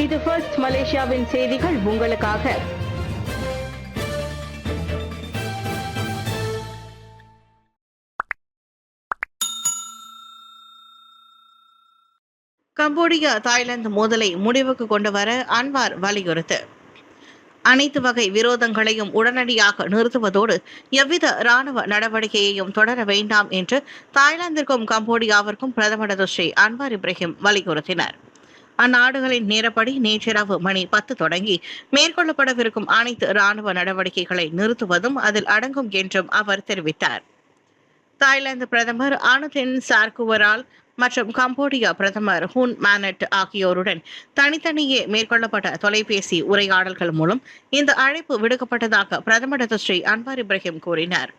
இது ஃபர்ஸ்ட் மலேசியாவின் செய்திகள் உங்களுக்காக. கம்போடியா தாய்லாந்து மோதலை முடிவுக்கு கொண்டு வர அன்வார் வலியுறுத்து. அனைத்து வகை விரோதங்களையும் உடனடியாக நிறுத்துவதோடு எவ்வித ராணுவ நடவடிக்கையையும் தொடர வேண்டாம் என்று தாய்லாந்திற்கும் கம்போடியாவிற்கும் பிரதமர் ஸ்ரீ அன்வார் இப்ராஹிம் வலியுறுத்தினர். அந்நாடுகளின் நேரப்படி நேற்றிரவு மணி 10 தொடங்கி மேற்கொள்ளப்படவிருக்கும் அனைத்து ராணுவ நடவடிக்கைகளை நிறுத்துவதும் அதில் அடங்கும் என்றும் அவர் தெரிவித்தார். தாய்லாந்து பிரதமர் அனுதின் சார்குவரால் மற்றும் கம்போடியா பிரதமர் ஹூன் மானட் ஆகியோருடன் தனித்தனியே மேற்கொள்ளப்பட்ட தொலைபேசி உரையாடல்கள் மூலம் இந்த அழைப்பு விடுக்கப்பட்டதாக பிரதமர் ஸ்ரீ அன்வார் இப்ராஹிம் கூறினார்.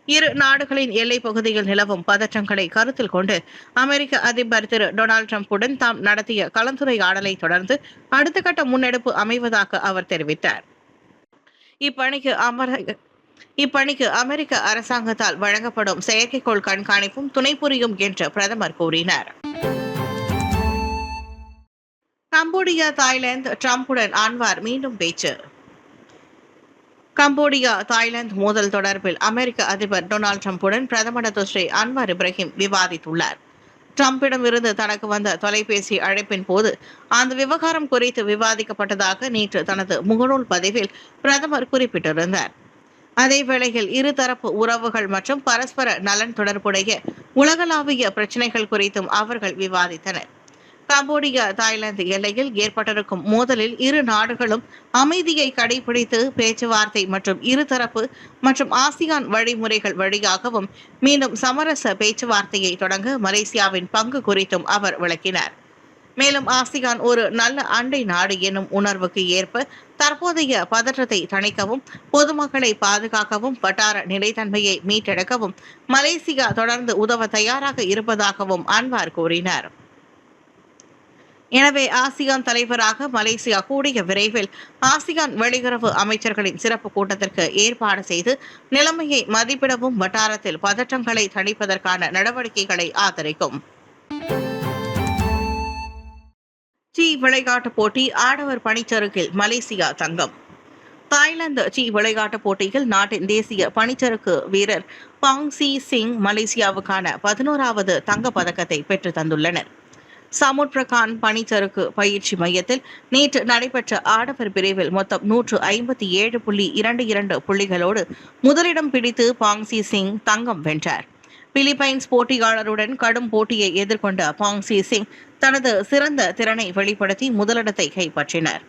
இரு நாடுகளின் எல்லைப் பகுதியில் நிலவும் பதற்றங்களை கருத்தில் கொண்டு அமெரிக்க அதிபர் திரு டொனால்டு டிரம்புடன் தாம் நடத்திய கலந்துரையாடலை தொடர்ந்து அடுத்த கட்ட முன்னெடுப்பு அமைவதாக அவர் தெரிவித்தார். இப்பணிக்கு அமெரிக்க அரசாங்கத்தால் வழங்கப்படும் செயற்கைக்கோள் கண்காணிப்பும் துணை புரியும் என்று பிரதமர் கூறினார். கம்போடியா தாய்லாந்து டிரம்புடன் அன்வார் மீண்டும் பேச்சு. கம்போடியா தாய்லாந்து மோதல் தொடர்பில் அமெரிக்க அதிபர் டொனால்டு டிரம்புடன் பிரதமர் ஸ்ரீ அன்வார் இப்ராஹிம் விவாதித்துள்ளார். டிரம்பிடமிருந்து தனக்கு வந்த தொலைபேசி அழைப்பின் போது அந்த விவகாரம் குறித்து விவாதிக்கப்பட்டதாக நேற்று தனது முகநூல் பதிவில் பிரதமர் குறிப்பிட்டிருந்தார். அதேவேளையில் இருதரப்பு உறவுகள் மற்றும் பரஸ்பர நலன் தொடர்புடைய உலகளாவிய பிரச்சினைகள் குறித்தும் அவர்கள் விவாதித்தனர். கம்போடியா தாய்லாந்து எல்லையில் ஏற்பட்டிருக்கும் மோதலில் இரு நாடுகளும் அமைதியை கடைபிடித்து பேச்சுவார்த்தை மற்றும் இருதரப்பு மற்றும் ஆசியான் வழிமுறைகள் வழியாகவும் மீண்டும் சமரச பேச்சுவார்த்தையை தொடங்க மலேசியாவின் பங்கு குறித்தும் அவர் விளக்கினார். மேலும் ஆசியான் ஒரு நல்ல அண்டை நாடு எனும் உணர்வுக்கு ஏற்ப தற்போதைய பதற்றத்தை தணிக்கவும் பொதுமக்களை பாதுகாக்கவும் வட்டார நிலைத்தன்மையை மீட்டெடுக்கவும் மலேசியா தொடர்ந்து உதவ தயாராக இருப்பதாகவும் அன்வார் கூறினார். எனவே ஆசியான் தலைவராக மலேசியா கூடிய விரைவில் ஆசியான் வெளியுறவு அமைச்சர்களின் சிறப்பு கூட்டத்திற்கு ஏற்பாடு செய்து நிலைமையை மதிப்பிடவும் வட்டாரத்தில் பதற்றங்களை தணிப்பதற்கான நடவடிக்கைகளை ஆதரிக்கும். சி விளையாட்டுப் போட்டி ஆடவர் பனிச்சறுக்கில் மலேசியா தங்கம். தாய்லாந்து சி விளையாட்டுப் போட்டியில் நாட்டின் தேசிய பனிச்சறுக்கு வீரர் பாங் சி சிங் மலேசியாவுக்கான 11வது தங்கப் பதக்கத்தை பெற்று தந்துள்ளனர். சமுட் பிரகான் பனிச்சறுக்கு பயிற்சி மையத்தில் நேற்று நடைபெற்ற ஆடவர் பிரிவில் மொத்தம் 157.22 புள்ளிகளோடு முதலிடம் பிடித்து பாங் சி சிங் தங்கம் வென்றார். பிலிப்பைன்ஸ் போட்டியாளருடன் கடும் போட்டியை எதிர்கொண்ட பாங் சி சிங் தனது சிறந்த திறனை வெளிப்படுத்தி முதலிடத்தை கைப்பற்றினார்.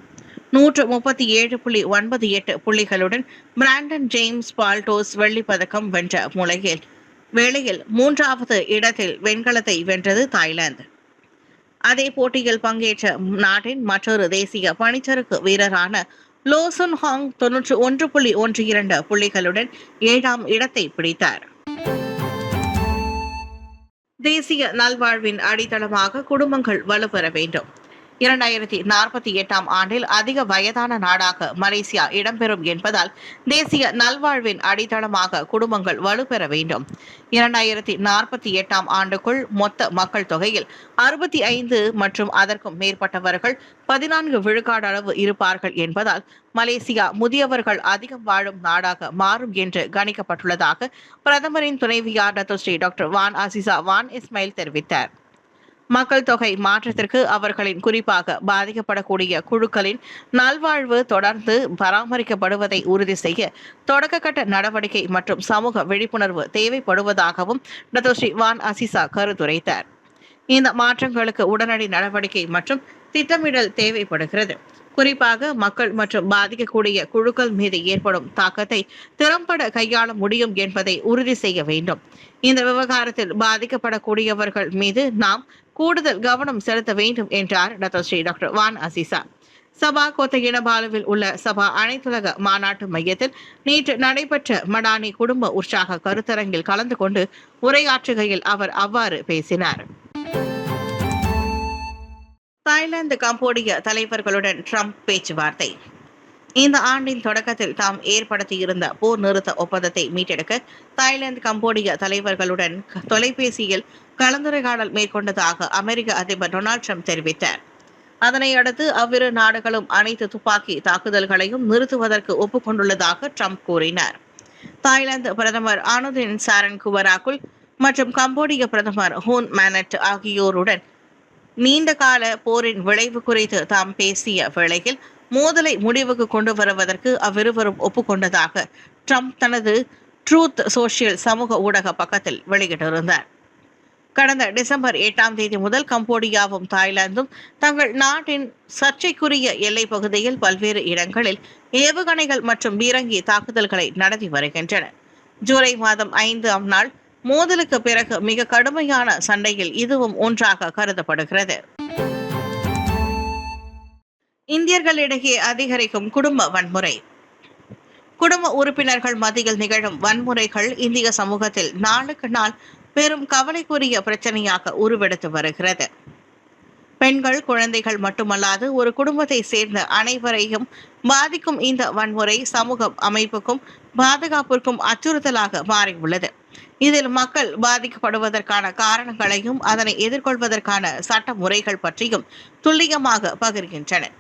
137.98 புள்ளிகளுடன் பிராண்டன் ஜேம்ஸ் பால்டோஸ் வெள்ளிப் பதக்கம் வென்ற வேளையில் 3வது இடத்தில் வெண்கலத்தை வென்றது தாய்லாந்து. அதே போட்டியில் பங்கேற்ற நாட்டின் மற்றொரு தேசிய பனிச்சறுக்கு வீரரான லோ சுன் ஹாங் 91.12 புள்ளிகளுடன் 7ஆம் இடத்தை பிடித்தார். தேசிய நல்வாழ்வின் அடித்தளமாக குடும்பங்கள் வலுப்பெற வேண்டும். 2048ஆம் ஆண்டில் அதிக வயதான நாடாக மலேசியா இடம்பெறும் என்பதால் தேசிய நல்வாழ்வின் அடித்தளமாக குடும்பங்கள் வலுப்பெற வேண்டும். 2048ஆம் ஆண்டுக்குள் மொத்த மக்கள் தொகையில் 65 மற்றும் அதற்கும் மேற்பட்டவர்கள் 14 விழுக்காடு அளவு இருப்பார்கள் என்பதால் மலேசியா முதியவர்கள் அதிகம் வாழும் நாடாக மாறும் என்று கணிக்கப்பட்டுள்ளதாக பிரதமரின் துணைவியார் Seri doctor Wan Azizah Wan Ismail தெரிவித்தார். மக்கள் தொகை மாற்றத்திற்கு அவர்களின் குறிப்பாக பாதிக்கப்படக்கூடிய குழுக்களின் நல்வாழ்வு தொடர்ந்து பராமரிக்கப்படுவதை உறுதி செய்ய தொடக்கக்கட்ட நடவடிக்கை மற்றும் சமூக விழிப்புணர்வு தேவைப்படுவதாகவும் ஸ்ரீ வான் அசிசா கருத்துரைத்தார். இந்த மாற்றங்களுக்கு உடனடி நடவடிக்கை மற்றும் திட்டமிடல் தேவைப்படுகிறது. குறிப்பாக மக்கள் மற்றும் பாதிக்கக்கூடிய குழுக்கள் மீது ஏற்படும் தாக்கத்தை திறம்பட கையாள முடியும் என்பதை உறுதி செய்ய வேண்டும். இந்த விவகாரத்தில் பாதிக்கப்படக்கூடியவர்கள் மீது நாம் கூடுதல் கவனம் செலுத்த வேண்டும் என்றார் ஸ்ரீ டாக்டர் வான் அசிசா. சபா கொத்தகினபாலுவில் உள்ள சபா அனைத்துலக மாநாட்டு மையத்தில் நேற்று நடைபெற்ற மடானி குடும்ப உற்சாக கருத்தரங்கில் கலந்து கொண்டு உரையாற்றுகையில் அவர் அவ்வாறு பேசினார். தாய்லாந்து கம்போடியா தலைவர்களுடன் ட்ரம்ப் பேச்சுவார்த்தை. இந்த ஆண்டின் தொடக்கத்தில் தாம் ஏற்படுத்தியிருந்த போர் நிறுத்த ஒப்பந்தத்தை மீட்டெடுக்க தாய்லாந்து கம்போடியா தலைவர்களுடன் தொலைபேசியில் கலந்துரையாடல் மேற்கொண்டதாக அமெரிக்க அதிபர் டொனால்டு ட்ரம்ப் தெரிவித்தார். அதனை அடுத்து அவ்விரு நாடுகளும் அனைத்து துப்பாக்கி தாக்குதல்களையும் நிறுத்துவதற்கு ஒப்புக்கொண்டுள்ளதாக ட்ரம்ப் கூறினார். தாய்லாந்து பிரதமர் அனுதின் சாரன்குவராகுல் மற்றும் கம்போடிய பிரதமர் ஹூன் மேனட் ஆகியோருடன் நீண்டகால போரின் விளைவு குறித்து தாம் பேசிய வேளையில் மோதலை முடிவுக்கு கொண்டு வருவதற்கு அவ்விருவரும் ஒப்புக்கொண்டதாக ட்ரம்ப் தனது ட்ரூத் சோஷியல் சமூக ஊடக பக்கத்தில் வெளியிட்டிருந்தார். கடந்த டிசம்பர் 8ஆம் தேதி முதல் கம்போடியாவும் தாய்லாந்தும் தங்கள் நாட்டின் சர்ச்சைக்குரிய எல்லைப் பகுதியில் பல்வேறு இடங்களில் ஏவுகணைகள் மற்றும் பீரங்கி தாக்குதல்களை நடத்தி வருகின்றன. ஜூலை மாதம் 5ஆம் நாள் மோதலுக்கு பிறகு மிக கடுமையான சண்டையில் இதுவும் ஒன்றாக கருதப்படுகிறது. இந்தியர்களிடையே அதிகரிக்கும் குடும்ப வன்முறை. குடும்ப உறுப்பினர்கள் மத்தியில் நிகழும் வன்முறைகள் இந்திய சமூகத்தில் நாளுக்கு நாள் பெரும் கவலைக்குரிய பிரச்சனையாக உருவெடுத்து வருகிறது. பெண்கள், குழந்தைகள் மட்டுமல்லாது ஒரு குடும்பத்தை சேர்ந்த அனைவரையும் பாதிக்கும் இந்த வன்முறை சமூக அமைப்புக்கும் பாதுகாப்பிற்கும் அச்சுறுத்தலாக மாறியுள்ளது. இதில் மக்கள் பாதிக்கப்படுவதற்கான காரணங்களையும் அதனை எதிர்கொள்வதற்கான சட்ட முறைகள் பற்றியும் துல்லியமாக பகிர்கின்றனர்.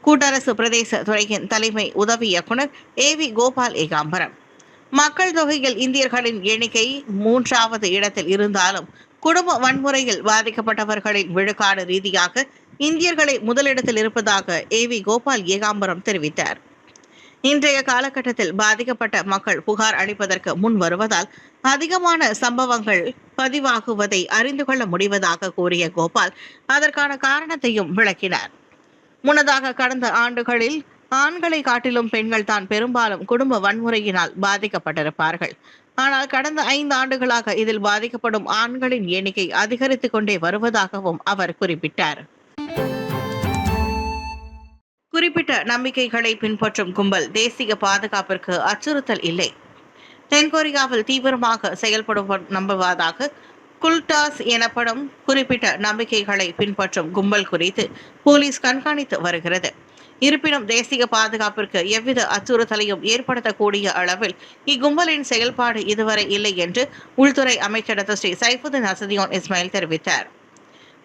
கூட்டரசு பிரதேச துறையின் தலைமை உதவி இயக்குனர் ஏவி கோபால் ஏகாம்பரம், மக்கள் தொகையில் இந்தியர்களின் எண்ணிக்கை 3வது இடத்தில் இருந்தாலும் குடும்ப வன்முறையில் பாதிக்கப்பட்டவர்களின் விழுக்காடு ரீதியாக இந்தியர்களை முதலிடத்தில் இருப்பதாக ஏவி கோபால் ஏகாம்பரம் தெரிவித்தார். இன்றைய காலகட்டத்தில் பாதிக்கப்பட்ட மக்கள் புகார் அளிப்பதற்கு முன் வருவதால் அதிகமான சம்பவங்கள் பதிவாகுவதை அறிந்து கொள்ள முடிவதாக கூறிய கோபால் அதற்கான காரணத்தையும் விளக்கினார். முன்னதாக கடந்த ஆண்டுகளில் ஆண்களை காட்டிலும் பெண்கள் தான் பெரும்பாலும் குடும்ப வன்முறையினால் பாதிக்கப்பட்டிருப்பார்கள். ஆனால் கடந்த 5 ஆண்டுகளாக இதில் பாதிக்கப்படும் ஆண்களின் எண்ணிக்கை அதிகரித்துக் கொண்டே வருவதாகவும் அவர் குறிப்பிட்டார். குறிப்பிட்ட நம்பிக்கைகளை பின்பற்றும் கும்பல் தேசிய பாதுகாப்பிற்கு அச்சுறுத்தல் இல்லை. தென்கொரியாவில் தீவிரமாக செயல்படுவோர் நம்புவதாக குல்டாஸ் எனப்படும் குறிப்பிட்ட நம்பிக்கைகளை பின்பற்றும் கும்பல் குறித்து போலீஸ் கண்காணித்து வருகிறது. இருப்பினும் தேசிய பாதுகாப்பிற்கு எவ்வித அச்சுறுத்தலையும் ஏற்படுத்தக்கூடிய அளவில் இக்கும்பலின் செயல்பாடு இதுவரை இல்லை என்று உள்துறை அமைச்சர் ஸ்ரீ சைஃபுதீன் அசதியோன் இஸ்மாயில் தெரிவித்தார்.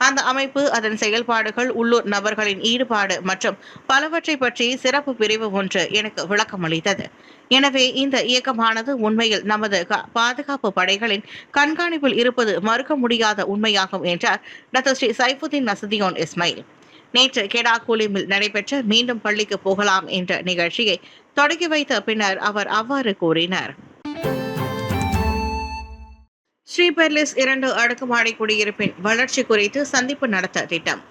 அந்த அமைப்பு அதன் செயல்பாடுகள், உள்ளூர் நபர்களின் ஈடுபாடு மற்றும் பலவற்றை பற்றி சிறப்பு பிரிவு ஒன்று எனக்கு விளக்கம் அளித்தது. எனவே இந்த இயக்கமானது உண்மையில் நமது பாதுகாப்பு படைகளின் கண்காணிப்பில் இருப்பது மறுக்க முடியாத உண்மையாகும் என்றார் டாக்டர் ஸ்ரீ சைஃபுதீன் அசதியோன் இஸ்மாயில். நேற்று கெடாகூலிமில் நடைபெற்ற மீண்டும் பள்ளிக்கு போகலாம் என்ற நிகழ்ச்சியை தொடங்கி வைத்த பின்னர் அவர் அவ்வாறு கூறினார். ஸ்ரீபெர்லிஸ் 2 அடுக்குமாடி குடியிருப்பின் வளர்ச்சி குறித்து சந்திப்பு நடத்த திட்டம்.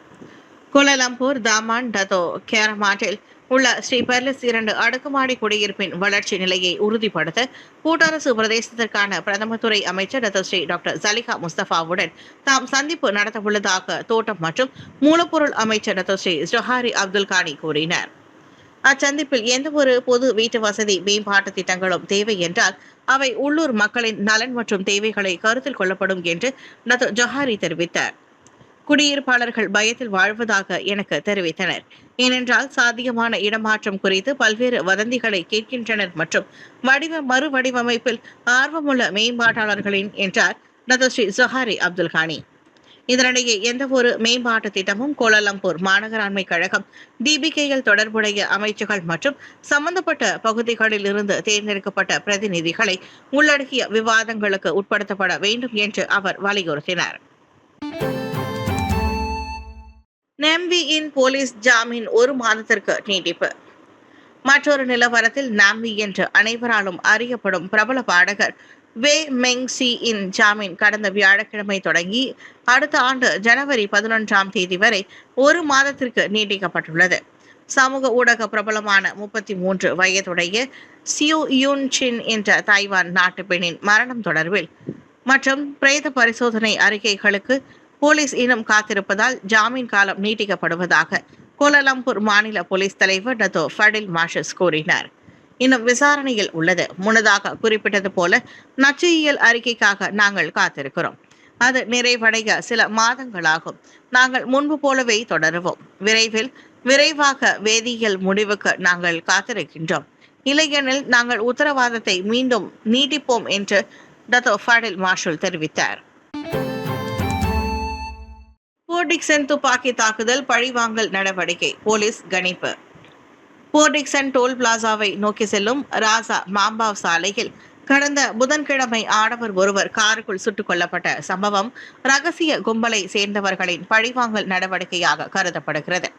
கோலாலம்பூர் தாமான் டதோ கேரமாட்டில் உள்ள ஸ்ரீபெர்லிஸ் 2 அடுக்குமாடி குடியிருப்பின் வளர்ச்சி நிலையை உறுதிப்படுத்த கூட்டரசு பிரதேசத்திற்கான பிரதம துறை அமைச்சர் டாக்டர் ஜலிகா முஸ்தபாவுடன் தாம் சந்திப்பு நடத்தவுள்ளதாக தோட்டம் மற்றும் மூலப்பொருள் அமைச்சர் ஸ்ரீ ஜொஹாரி அப்துல் கானி கூறினார். அச்சந்திப்பில் எந்தவொரு பொது வீட்டு வசதி மேம்பாட்டு திட்டங்களும் தேவை என்றால் அவை உள்ளூர் மக்களின் நலன் மற்றும் தேவைகளை கருத்தில் கொள்ளப்படும் என்று டாக்டர் ஜொஹாரி தெரிவித்தார். குடியிருப்பாளர்கள் பயத்தில் வாழ்வதாக எனக்கு தெரிவித்தனர். ஏனென்றால் சாத்தியமான இடமாற்றம் குறித்து பல்வேறு வதந்திகளை கேட்கின்றனர் மற்றும் மறுவடிவமைப்பில் ஆர்வமுள்ள மேம்பாட்டாளர்களின் என்றார் டாக்டர் ஸ்ரீ ஜொஹாரி அப்துல் கானி. இதனிடையே எந்தவொரு மேம்பாட்டு திட்டமும் கோலாலம்பூர் மாநகராண்மை கழகம், டிபிகேஎல் தொடர்புடைய அமைச்சுகள் மற்றும் சம்பந்தப்பட்ட பகுதிகளில் இருந்து தேர்ந்தெடுக்கப்பட்ட பிரதிநிதிகளை உள்ளடக்கிய விவாதங்களுக்கு உட்படுத்தப்பட வேண்டும் என்று அவர் வலியுறுத்தினார். நாம்வியின் போலீஸ் ஜாமீன் 1 மாதத்திற்கு நீட்டிப்பு. மற்றொரு நிலவரத்தில் நாம்வி என்று அனைவராலும் அறியப்படும் பிரபல பாடகர் வே மெங் சி இன் ஜாமீன் கடந்த வியாழக்கிழமை தொடங்கி அடுத்த ஆண்டு ஜனவரி 11ஆம் தேதி வரை 1 மாதத்திற்கு நீட்டிக்கப்பட்டுள்ளது. சமூக ஊடக பிரபலமான 33 வயதுடைய சியூ யூன் சின் என்ற தாய்வான் நாட்டு பெண்ணின் மரணம் தொடர்பில் மற்றும் பிரேத பரிசோதனை அறிக்கைகளுக்கு போலீஸ் இன்னும் காத்திருப்பதால் ஜாமீன் காலம் நீட்டிக்கப்படுவதாக கோலாலம்பூர் மாநில போலீஸ் தலைவர் டத்தோ ஃபடில் மாஷஸ் கூறினார். இன்னும் விசாரணையில் உள்ளது. முன்னதாக குறிப்பிட்டது போல நச்சுயியல் அறிக்கைக்காக நாங்கள் காத்திருக்கிறோம். அது நிறைவடைய சில மாதங்களாகும். நாங்கள் முன்பு போலவே தொடருவோம். விரைவாக வேதியியல் முடிவுக்கு நாங்கள் காத்திருக்கின்றோம். இல்லையெனில் நாங்கள் உத்தரவாதத்தை மீண்டும் நீட்டிப்போம் என்று டத்தோ ஃபடில் மார்ஷல் தெரிவித்தார். போர்டிக்சன் துப்பாக்கி தாக்குதல் பழிவாங்கல் நடவடிக்கை போலீஸ் கணிப்பு. போர்டிக்சன் டோல் பிளாசாவை நோக்கி செல்லும் ராசா மாம்பாவ் சாலையில் கடந்த புதன்கிழமை ஆடவர் ஒருவர் காருக்குள் சுட்டுக் கொல்லப்பட்ட சம்பவம் ரகசிய கும்பலை சேர்ந்தவர்களின் பழிவாங்கல் நடவடிக்கையாக கருதப்படுகிறது.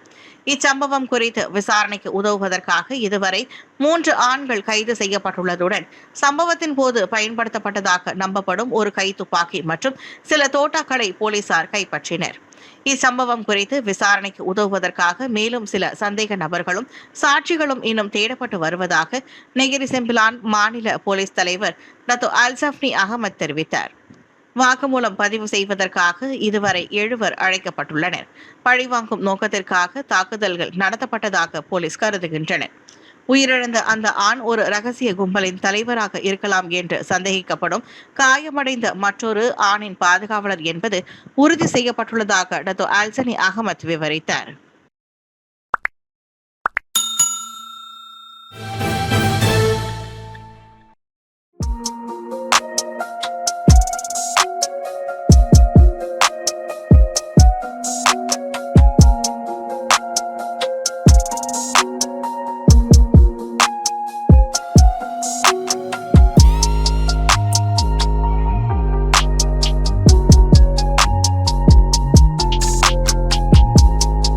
இச்சம்பவம் குறித்து விசாரணைக்கு உதவுவதற்காக இதுவரை 3 ஆண்கள் கைது செய்யப்பட்டுள்ளதுடன் சம்பவத்தின் போது பயன்படுத்தப்பட்டதாக நம்பப்படும் ஒரு கைத்துப்பாக்கி மற்றும் சில தோட்டாக்களை போலீசார் கைப்பற்றினர். இச்சம்பவம் குறித்து விசாரணைக்கு உதவுவதற்காக மேலும் சில சந்தேக நபர்களும் சாட்சிகளும் இன்னும் தேடப்பட்டு வருவதாக நெகிரி செம்பிலான் மாநில போலீஸ் தலைவர் டத்தோ அல்சப்னி அகமது தெரிவித்தார். வாக்குமூலம் பதிவு செய்வதற்காக இதுவரை 7 அழைக்கப்பட்டுள்ளனர். பழிவாங்கும் நோக்கத்திற்காக தாக்குதல்கள் நடத்தப்பட்டதாக போலீஸ் கருதுகின்றனர். உயிரிழந்த அந்த ஆண் ஒரு ரகசிய கும்பலின் தலைவராக இருக்கலாம் என்று சந்தேகிக்கப்படும் காயமடைந்த மற்றொரு ஆணின் பாதுகாவலர் என்பது உறுதி செய்யப்பட்டுள்ளதாக டத்தோ அல்சனி அகமது விவரித்தார்.